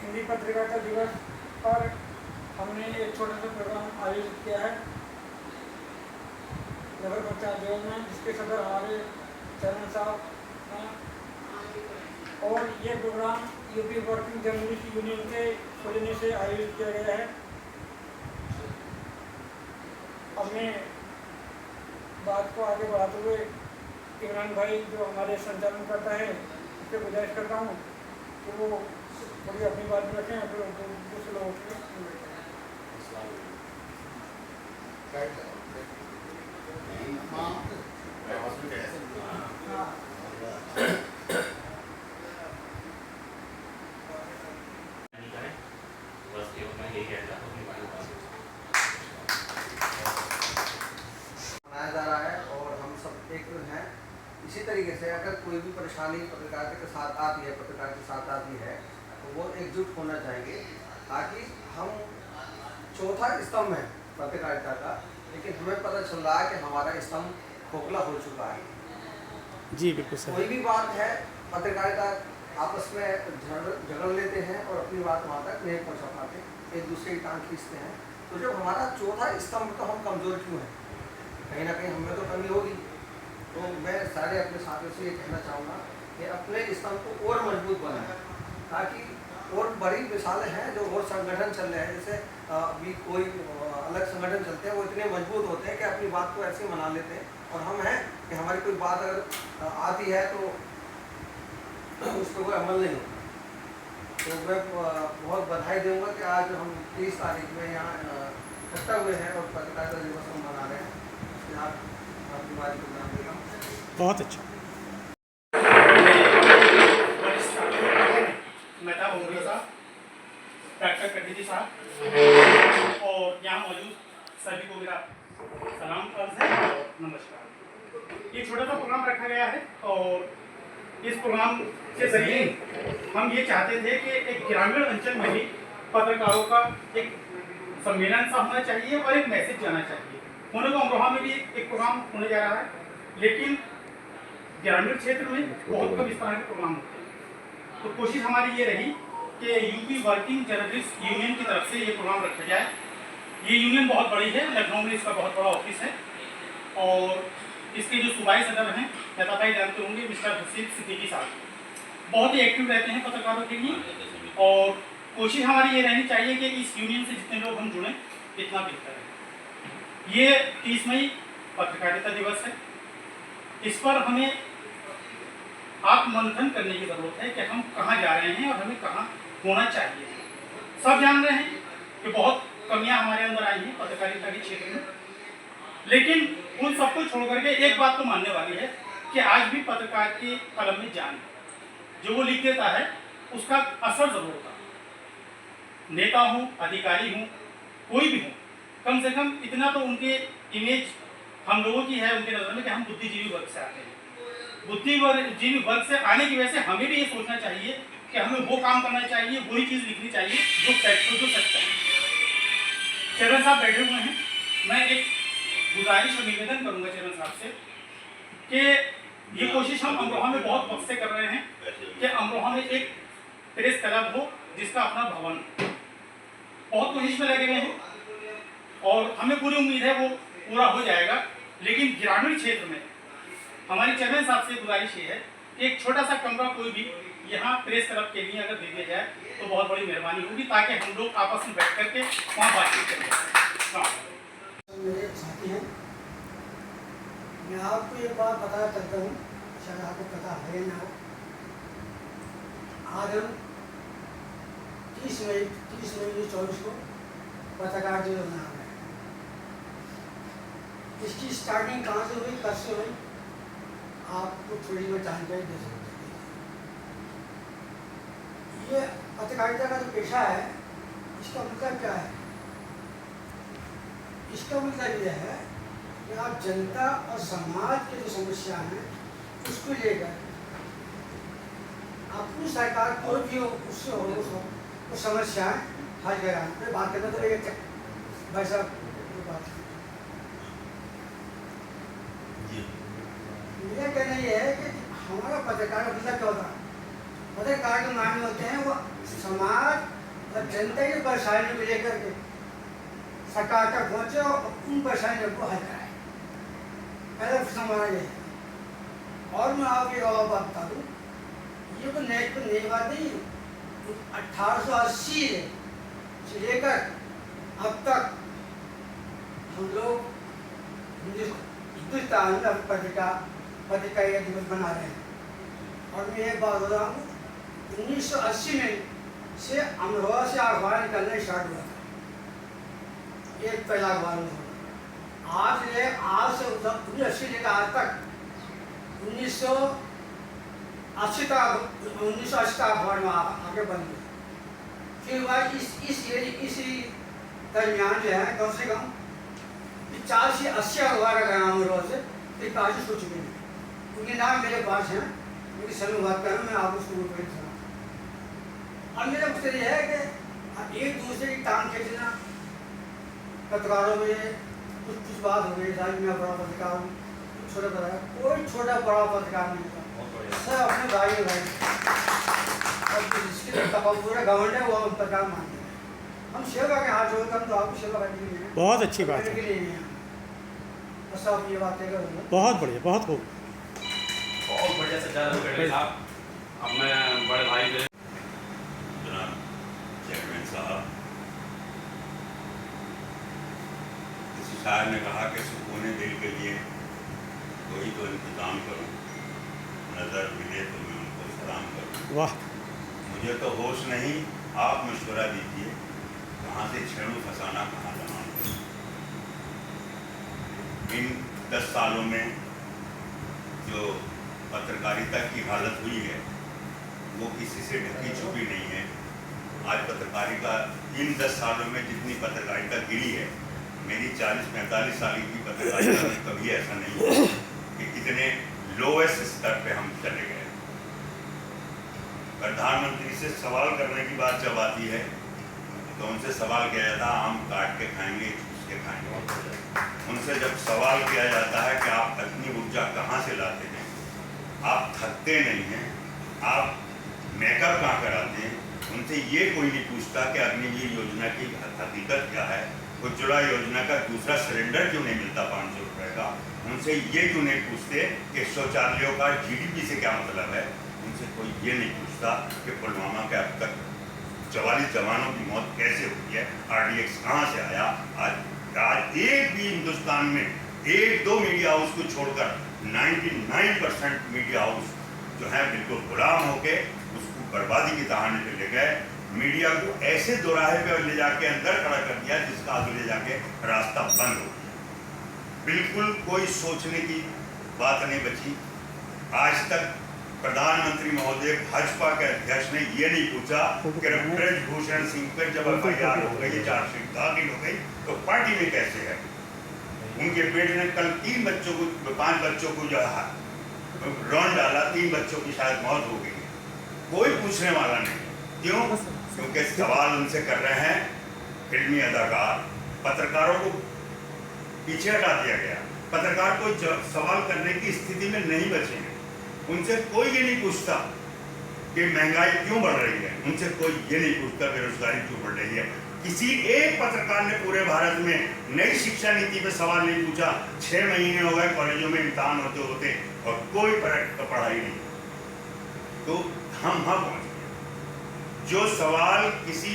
हिंदी पत्रकारिता दिवस पर हमने एक छोटा सा प्रोग्राम आयोजित किया है नगर पंचायत देव में, जिसके सदर हमारे चरण साहब हैं। और ये programme UP working journalist union के सौजन्य से आयोजित किया गया है। अब मैं बात को आगे बढ़ाते हुए इमरान भाई जो हमारे संचालन करता है उससे गुजारिश करता हूँ कि वो थोड़ी अपनी बात रखें, फिर दूसरे लोगों की। मनाया जा रहा है और हम सब एक हैं। इसी तरीके से अगर कोई भी परेशानी पत्रकारिता के साथ आती है, पत्रकार के साथ आती है, तो वो एकजुट होना चाहिए, ताकि हम चौथा स्तंभ है पत्रकारिता का, लेकिन हमें पता चल रहा है कि हमारा स्तंभ खोखला हो चुका है। जी बिल्कुल सर। कोई भी बात है, पत्रकारिता आपस में झगड़ लेते हैं और अपनी बात वहाँ तक नहीं पहुँचा पाते, एक दूसरे की टांग खींचते हैं। तो जब हमारा चौथा स्तंभ, तो हम कमज़ोर क्यों हैं? कहीं ना कहीं हमें तो कमी होगी। तो मैं सारे अपने साथियों से ये कहना चाहूँगा कि अपने स्तंभ को और मजबूत बनाएं, ताकि और बड़ी मिसालें हैं जो और संगठन चल रहे हैं, जैसे अभी कोई अलग संगठन चलते हैं, वो इतने मजबूत होते हैं कि अपनी बात को ऐसे ही मना लेते हैं। और हम हैं कि हमारी कोई बात अगर आती है तो उस पर कोई अमल नहीं होता। तो मैं बहुत बधाई दूँगा कि आज हम 30 तारीख में यहाँ इकट्ठा हुए हैं और पत्रकारिता दिवस हम मना रहे हैं। आप अपनी बात को नाम देगा। बहुत अच्छा। मेहता बोंगरी साहब, डॉक्टर कटिजी साहब और यहाँ मौजूद सभी को मेरा सलाम अर्ज है और नमस्कार। ये छोटा सा प्रोग्राम रखा गया है और इस प्रोग्राम के जरिए हम ये चाहते थे कि एक ग्रामीण अंचल में ही पत्रकारों का एक सम्मेलन सा होना चाहिए और एक मैसेज जाना चाहिए। होने को अमरोहा में भी एक प्रोग्राम होने जा रहा है, लेकिन ग्रामीण क्षेत्र में बहुत कम इस तरह के प्रोग्राम होते हैं। तो कोशिश हमारी ये रही कि यूपी वर्किंग जर्नलिस्ट यूनियन की तरफ से ये प्रोग्राम रखा जाए। ये यूनियन बहुत बड़ी है, लखनऊ में इसका बहुत बड़ा ऑफिस है और इसके जो सूबाई सदर हैं, मेहता भाई जानते होंगे, मिस्टर हुसैन सिद्दीकी साहब, बहुत ही एक्टिव रहते हैं पत्रकारों के लिए। और कोशिश हमारी ये रहनी चाहिए कि इस यूनियन से जितने लोग हम जुड़ें इतना बेहतर है। ये 30 मई पत्रकारिता दिवस है। इस पर हमें आत्ममंथन करने की ज़रूरत है कि हम कहाँ जा रहे हैं और हमें कहाँ होना चाहिए। सब जान रहे हैं कि बहुत कमियां हमारे अंदर आई हैं पत्रकारिता के क्षेत्र में, लेकिन उन सबको छोड़ करके एक बात तो मानने वाली है कि आज भी पत्रकार के कलम में जान है। जो वो लिख देता है उसका असर जरूर होता है। नेता हूँ, अधिकारी हूँ, कोई भी हूँ, कम से कम इतना तो उनके इमेज हम लोगों की है उनके नज़र में कि हम बुद्धिजीवी वर्ग से आते हैं। बुद्धिजीवी वर्ग से आने की वजह से हमें भी ये सोचना चाहिए कि हमें वो काम करना चाहिए, वही चीज़ लिखनी चाहिए जो फैक्ट जो सच्चा है। चरण साहब बैठे हुए हैं, मैं एक गुजारिश और निवेदन करूंगा चरण साहब से कि ये कोशिश हम अमरोहा में बहुत वक्त से कर रहे हैं कि अमरोहा में एक प्रेस क्लब हो जिसका अपना भवन हो। बहुत कोशिश में लगे हुए हैं और हमें पूरी उम्मीद है वो पूरा हो जाएगा। लेकिन ग्रामीण क्षेत्र में हमारी चरण साहब से गुजारिश ये है कि एक छोटा सा कमरा कोई भी यहाँ प्रेस क्लब के लिए अगर दे दिया जाए तो बहुत बड़ी मेहरबानी होगी, ताकि हम लोग आपस में बैठ करके वहाँ बातचीत करें। मेरे साथी हैं, मैं आपको ये बात बताना चाहता हूँ, शायद आपको पता है या ना हो। आज हम 30 मई 24 को पत्रकार दिवस मना रहे हैं। इसकी स्टार्टिंग कहाँ से हुई, कब से हुई, आपको थोड़ी मैं जानकारी दे सकता हूँ। ये पत्रकारिता का जो पेशा है, इसका मतलब क्या है? इसका मतलब यह है कि आप जनता और समाज की जो समस्या है उसको लेकर अपनी सरकार कोई भी हो उससे हो वो समस्याएं हल कराना। मैं बात करता तो एक भाई साहब बात मेरा कहना यह है कि हमारा पत्रकार मतलब क्या होता है? पत्रकार के मायने होते हैं वो समाज मतलब जनता की परेशानियों को लेकर के सरकार तक पहुँचे और उन परेशानियों को हल कराए। पहला प्रश्न हमारा ये है। और मैं आपको एक और बात बता दूँ, ये कोई नई बात नहीं। 1880 से लेकर अब तक हम लोग हिंदुस्तान में पत्रिका दिवस मना रहे हैं। और मैं एक बात बता रहा हूँ, 1980 में से अमरोहा से अखबार निकलना स्टार्ट हुआ था, एक पहला अखबार में। आज से 1980 लेकर आज तक 1980 तक अखबार में आगे बन गए। फिर भाई इसी दरमियान जो है कम से कम 50 से 80 अखबार गया अमरोहा से, फिर काशी हो चुके हैं। उनके नाम मेरे पास हैं, उनकी समय बात कर रहा हूँ, मैं आपको उसको ऊपर सुना। अब मेरा मकसद यह है कि एक दूसरे की टांग खींचना, पत्रकारों में कुछ बात हो गई, मैं बड़ा पत्रकार हूँ, छोटा पत्रकार, कोई छोटा बड़ा पत्रकार नहीं होता, सब अपने भाई और जिसकी पूरा गवर्नमेंट है वो हम पत्रकार मानते हैं। हम सेवा के हाथ जोड़कर तो आपको सेवा करने के लिए हैं, बहुत अच्छी बात करने है, के लिए नहीं हैं। बस आप ये बातें करो। बहुत बढ़िया, बहुत खूब। बहुत बढ़िया सज्जाद गढ़वी साहब। अब मैं बड़े भाई जनाब चेयरमैन साहब, किसी शायर ने कहा कि सुकून दिल के लिए कोई तो इंतज़ाम करूं, नज़र मिले तो मैं उनको सलाम करूं। वाह, मुझे तो होश नहीं, आप मशवरा दीजिए कहाँ से छेड़ू फसाना, कहाँ जमान करूं। इन 10 सालों में जो पत्रकारिता की हालत हुई है वो किसी से ढकी छुपी नहीं है। आज पत्रकारिता इन 10 सालों में जितनी पत्रकारिता गिरी है, मेरी 40-45 साल की पत्रकारिता में कभी ऐसा नहीं हुआ कि इतने लोएस्ट स्तर पे हम चले गए। प्रधानमंत्री से सवाल करने की बात जब आती है तो उनसे सवाल किया जाता है आम काट के खाएंगे, चूस के खाएंगे। उनसे जब सवाल किया जाता है कि आप इतनी ऊर्जा कहाँ से लाते हैं, आप थकते नहीं हैं, आप मेकअप कहाँ कराते हैं, उनसे ये कोई नहीं पूछता कि अग्निवीर योजना की हकीकत क्या है, उज्ज्वला योजना का दूसरा सिलेंडर क्यों नहीं मिलता 500 रुपये का। उनसे ये क्यों नहीं पूछते कि शौचालयों का GDP से क्या मतलब है। उनसे कोई ये नहीं पूछता कि पुलवामा के अब तक 44 जवानों की मौत कैसे हुई है, RDX कहाँ से आया। आज एक भी हिंदुस्तान में 1-2 मीडिया हाउस को छोड़कर 99% मीडिया हाउस जो है बिल्कुल गुलाम होके उसको बर्बादी की कहानी पे ले गए। मीडिया को ऐसे दोराहे पे ले जाके अंदर खड़ा कर दिया जिसका आगे ले जाके रास्ता बंद हो गया। बिल्कुल कोई सोचने की बात नहीं बची। आज तक प्रधानमंत्री महोदय भाजपा के अध्यक्ष ने ये नहीं पूछा कि ब्रजभूषण सिंह पर जब FIR हो गई, चार्जशीट दाखिल हो गई तो पार्टी में कैसे है। उनके बेटे ने कल 5 बच्चों को जो है रौन डाला, 3 बच्चों की शायद मौत हो गई। कोई पूछने वाला नहीं। क्यों? क्योंकि सवाल उनसे कर रहे हैं फिल्मी अदाकार। पत्रकारों को पीछे हटा दिया गया, पत्रकार को सवाल करने की स्थिति में नहीं बचे हैं। उनसे कोई ये नहीं पूछता कि महंगाई क्यों बढ़ रही है, उनसे कोई ये नहीं पूछता बेरोजगारी क्यों बढ़ रही है। किसी एक पत्रकार ने पूरे भारत में नई शिक्षा नीति पे सवाल नहीं पूछा। 6 महीने हो गए कॉलेजों में इम्तिहान होते होते और कोई पढ़ाई नहीं। तो हम पहुंच गए। जो सवाल किसी